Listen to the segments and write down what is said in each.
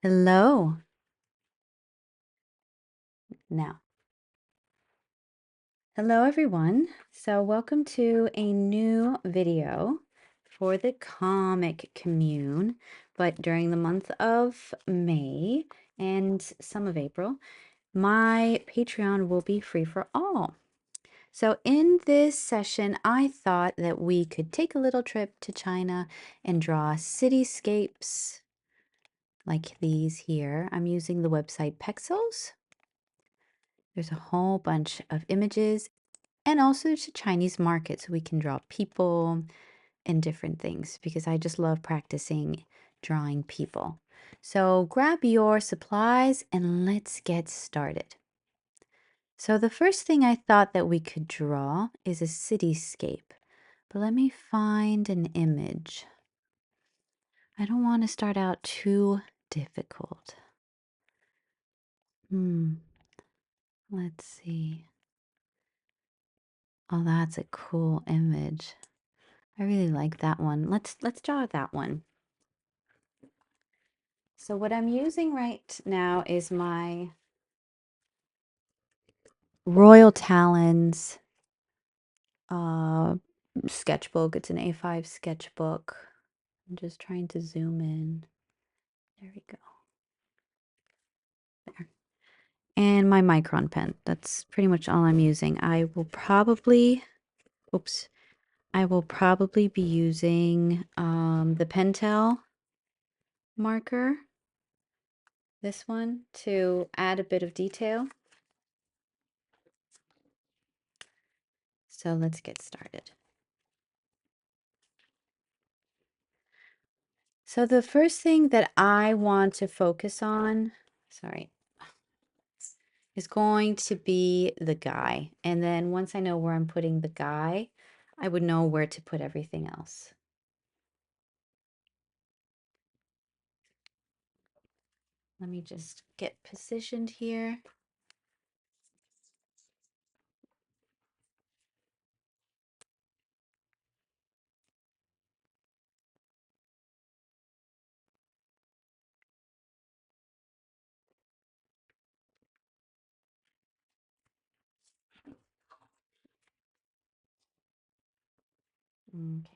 Hello. Now, hello everyone. So welcome to a new video for the comic commune, but during the month of May and some of April, my Patreon will be free for all. So in this session, I thought that we could take a little trip to China and draw cityscapes like these here. I'm using the website Pexels. There's a whole bunch of images and also it's a Chinese market, so we can draw people and different things because I just love practicing drawing people. So grab your supplies and let's get started. So the first thing I thought that we could draw is a cityscape, but let me find an image. I don't want to start out too difficult. Let's see. Oh, that's a cool image. I really like that one. Let's draw that one. So what I'm using right now is my Royal Talons uh, sketchbook. It's an A5 sketchbook. I'm just trying to zoom in. There we go. There. And my Micron pen. That's pretty much all I'm using. I will probably be using the Pentel marker, this one, to add a bit of detail. So let's get started. So the first thing that I want to focus on, is going to be the guy. And then once I know where I'm putting the guy, I would know where to put everything else. Let me just get positioned here. Okay.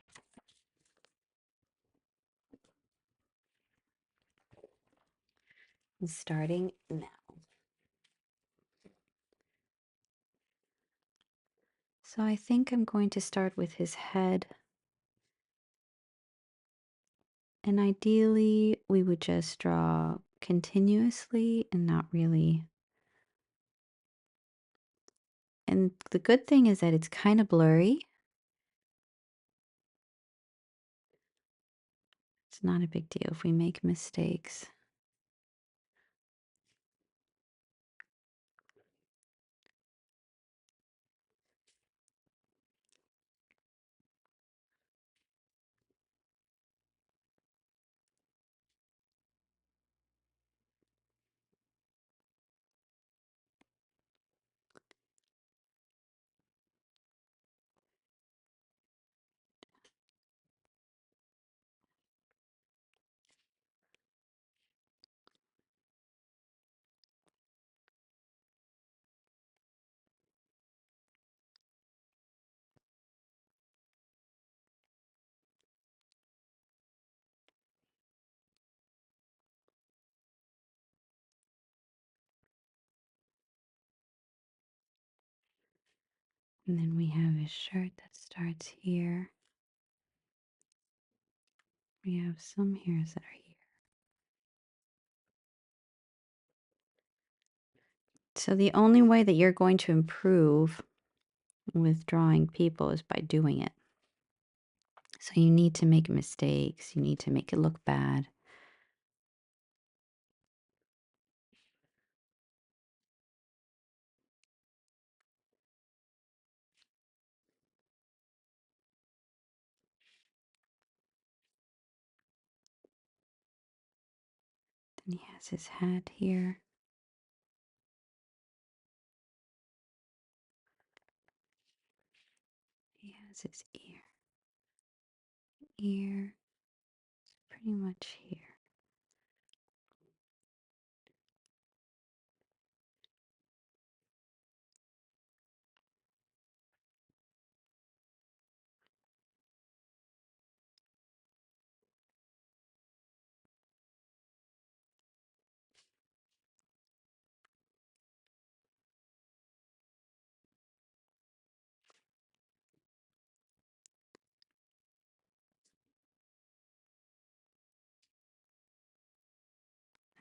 I'm starting now. So I think I'm going to start with his head. And ideally, we would just draw continuously and not really. And the good thing is that it's kind of blurry. It's not a big deal if we make mistakes. And then we have his shirt that starts here. We have some hairs that are here. So the only way that you're going to improve with drawing people is by doing it. So you need to make mistakes. You need to make it look bad. Then he has his hat here. He has his ear. Ear. Pretty much here.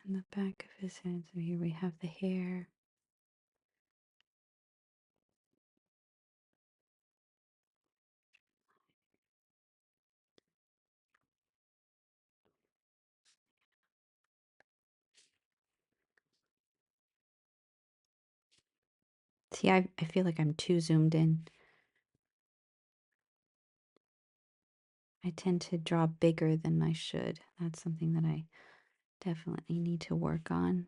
And the back of his head. So here we have the hair. See, I feel like I'm too zoomed in. I tend to draw bigger than I should. That's something that I definitely need to work on.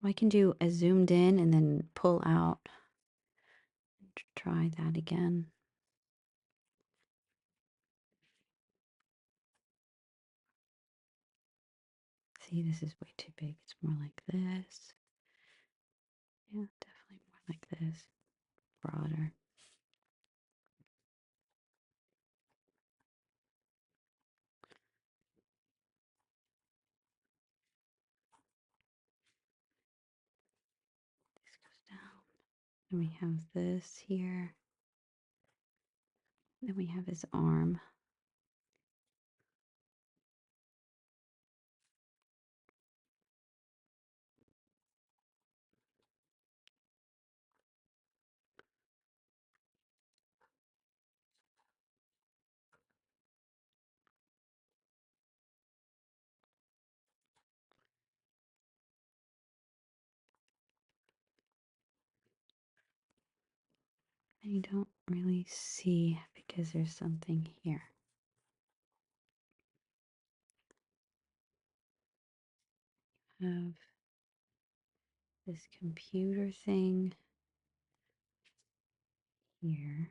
I can do a zoomed in and then pull out. Try that again. See, this is way too big. It's more like this. Yeah, definitely more like this. Broader. This goes down. Then we have this here. Then we have his arm. And you don't really see because there's something here. Have this computer thing here.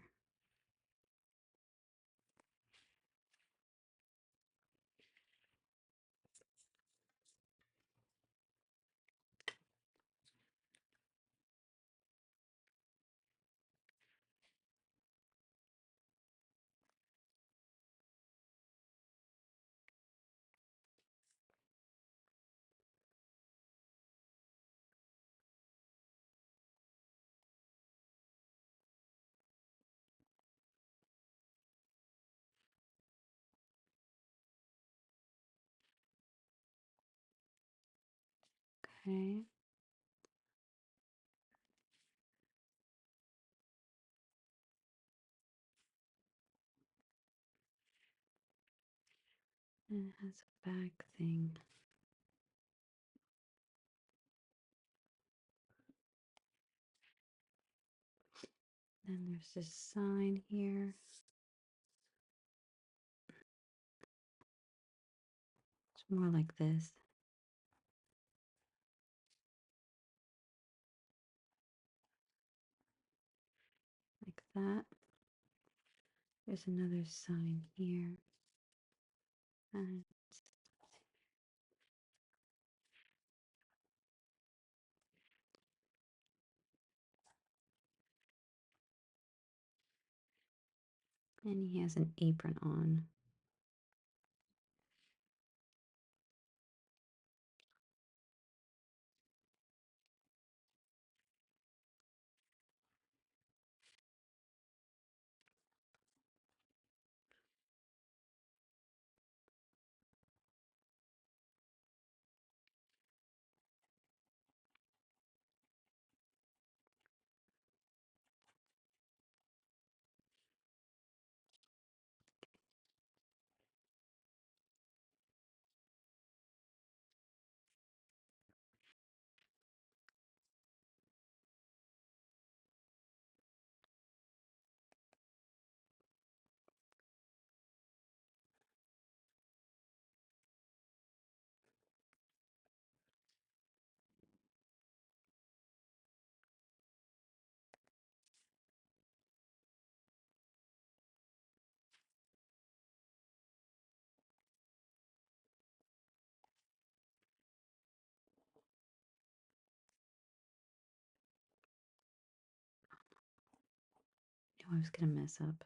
Okay. And it has a back thing. Then there's this sign here. It's more like this. Like that. There's another sign here. And he has an apron on. Oh, I was gonna mess up.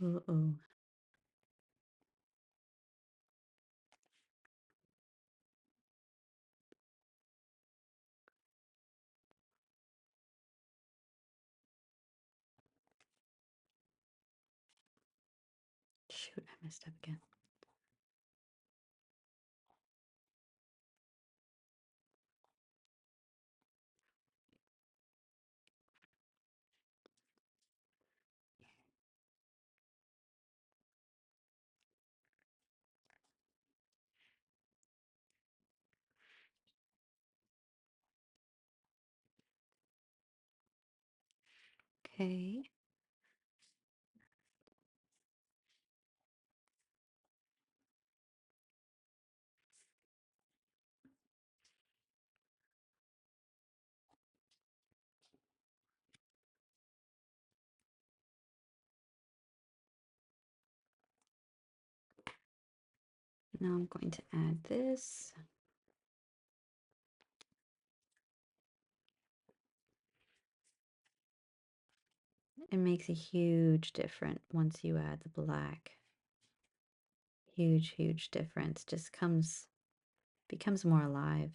Uh-oh. Shoot, I messed up again. Okay. Now I'm going to add this. It makes a huge difference once you add the black. Huge, huge difference. Just becomes more alive.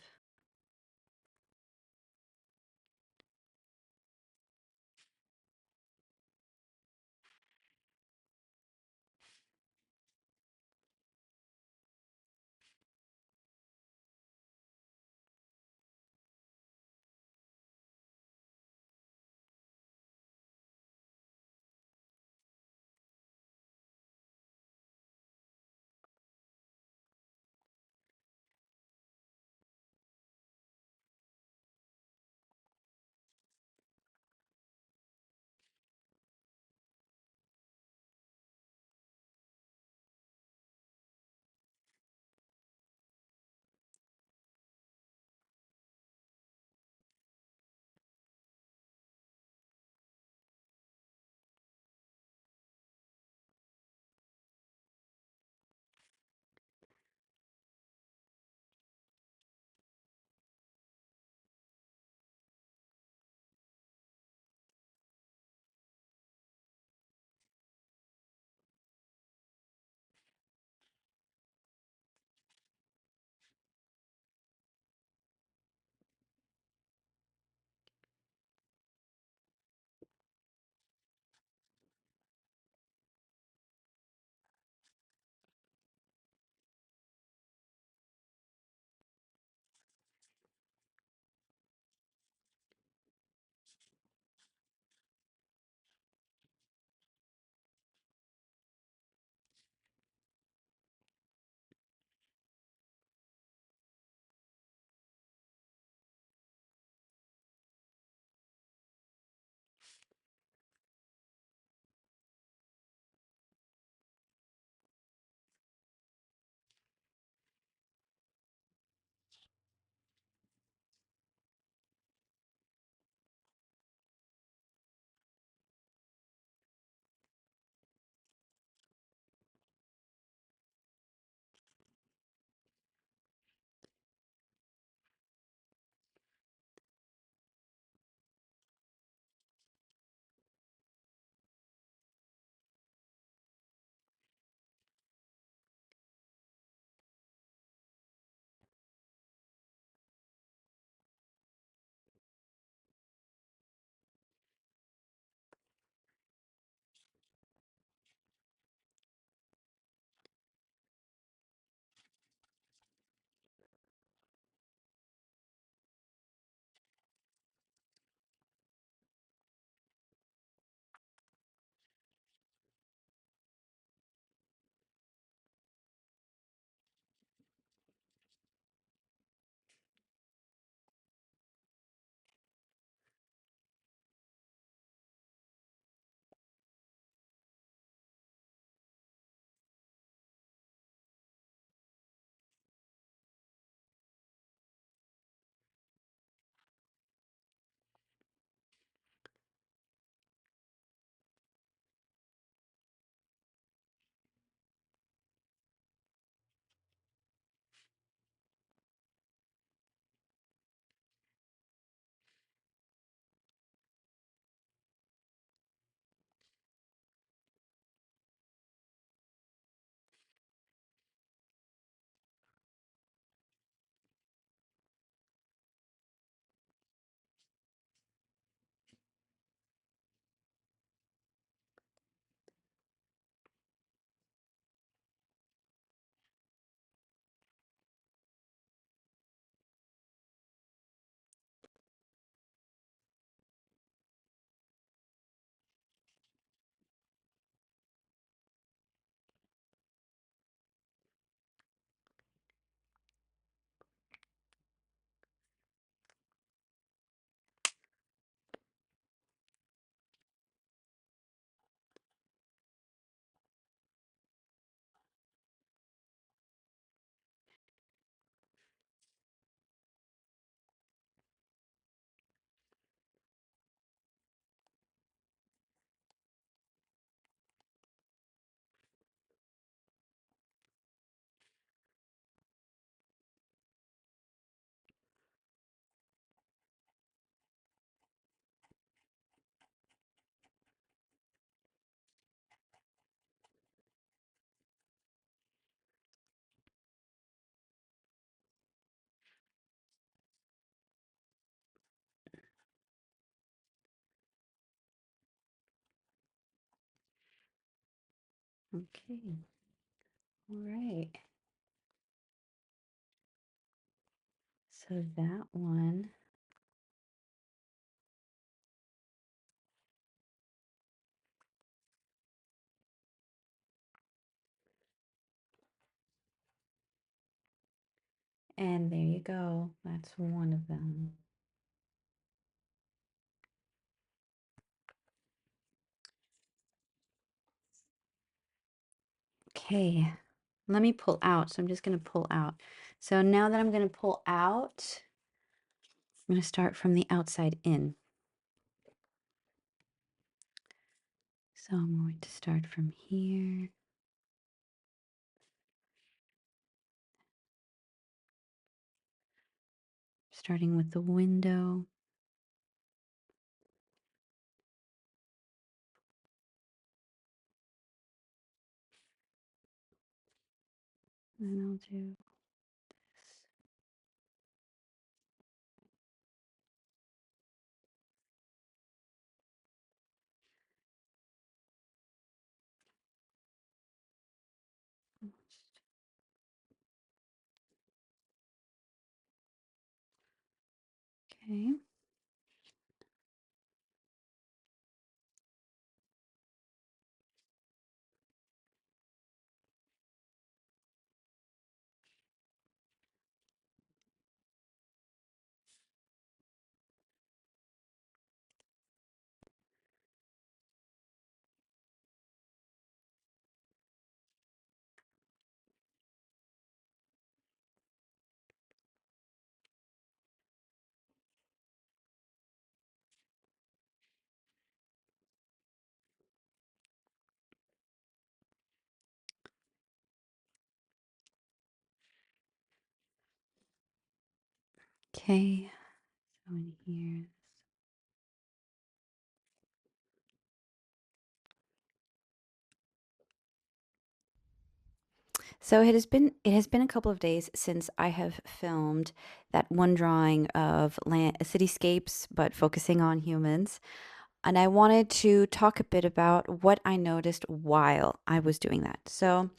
Okay. All right. So that one, and there you go. That's one of them. Okay. Let me pull out. So I'm just going to pull out. So now that I'm going to pull out, I'm going to start from the outside in. So I'm going to start from here. Starting with the window. Then I'll do this. Okay. Okay. So in here. So it has been a couple of days since I have filmed that one drawing of cityscapes, but focusing on humans. And I wanted to talk a bit about what I noticed while I was doing that. So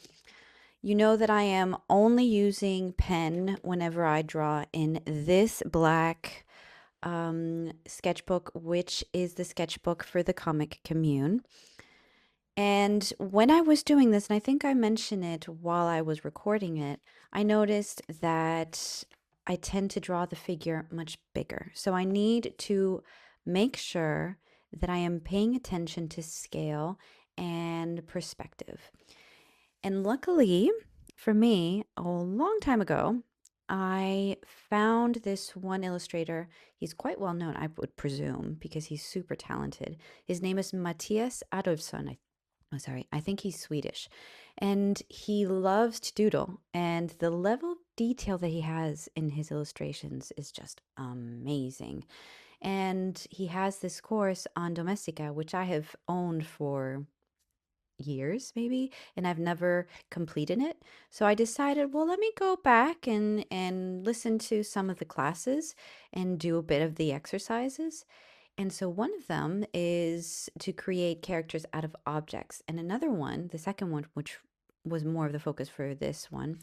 you know that I am only using pen whenever I draw in this black sketchbook, which is the sketchbook for the comic Commune. And when I was doing this, and I think I mentioned it while I was recording it, I noticed that I tend to draw the figure much bigger. So I need to make sure that I am paying attention to scale and perspective. And luckily for me, a long time ago, I found this one illustrator. He's quite well known, I would presume, because he's super talented. His name is Matthias Adolfsson. Oh, sorry, I think he's Swedish. And he loves to doodle. And the level of detail that he has in his illustrations is just amazing. And he has this course on Domestika, which I have owned for years maybe, and I've never completed it. So I decided, well, let me go back and listen to some of the classes and do a bit of the exercises. And so one of them is to create characters out of objects. And another one, the second one, which was more of the focus for this one,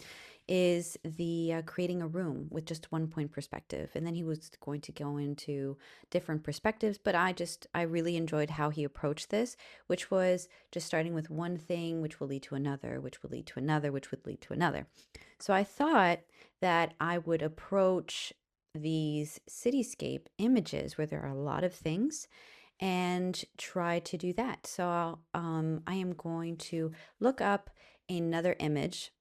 is the creating a room with just one point perspective. And then he was going to go into different perspectives, but I really enjoyed how he approached this, which was just starting with one thing, which will lead to another, which will lead to another, which would lead to another. So I thought that I would approach these cityscape images where there are a lot of things and try to do that. So I am going to look up another image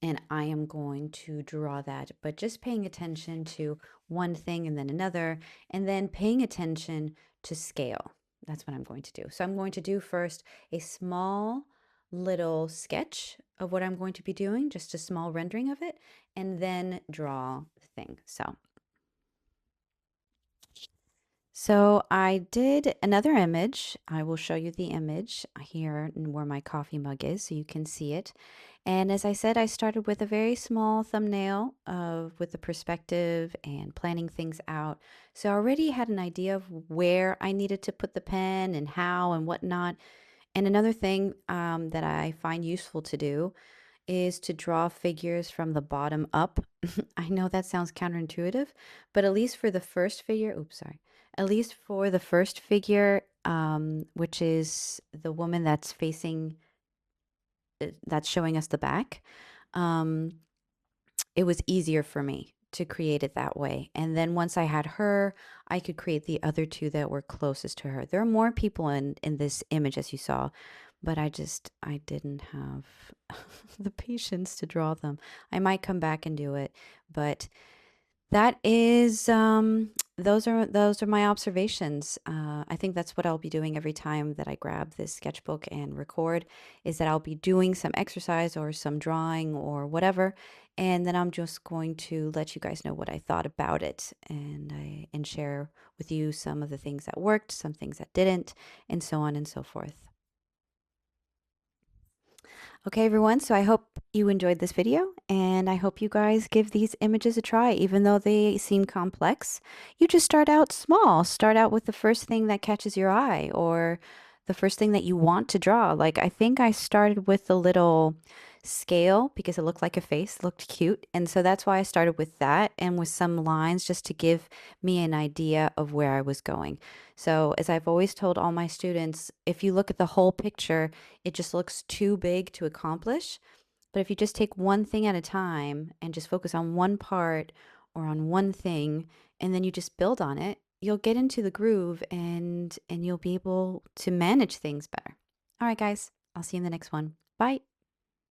and I am going to draw that, but just paying attention to one thing and then another, and then paying attention to scale. That's what I'm going to do. So I'm going to do first a small little sketch of what I'm going to be doing, just a small rendering of it, and then draw the thing. So I did another image. I will show you the image here where my coffee mug is so you can see it. And as I said, I started with a very small thumbnail of with the perspective and planning things out. So I already had an idea of where I needed to put the pen and how and whatnot. And another thing that I find useful to do is to draw figures from the bottom up. I know that sounds counterintuitive, but at least for the first figure, oops, sorry. At least for the first figure, which is the woman that's facing, that's showing us the back, um, it was easier for me to create it that way. And then once I had her, I could create the other two that were closest to her. There are more people in this image, as you saw, but I didn't have the patience to draw them. I might come back and do it, but that is those are my observations. I think that's what I'll be doing every time that I grab this sketchbook and record, is that I'll be doing some exercise or some drawing or whatever, and then I'm just going to let you guys know what I thought about it, and share with you some of the things that worked, some things that didn't, and so on and so forth. Okay, everyone, so I hope you enjoyed this video, and I hope you guys give these images a try. Even though they seem complex, you just start out small. Start out with the first thing that catches your eye, or the first thing that you want to draw. Like, I think I started with the little scale because it looked like a face, looked cute. And so that's why I started with that and with some lines just to give me an idea of where I was going. So, as I've always told all my students, if you look at the whole picture, it just looks too big to accomplish. But if you just take one thing at a time and just focus on one part or on one thing, and then you just build on it, you'll get into the groove, and you'll be able to manage things better. All right, guys, I'll see you in the next one. Bye.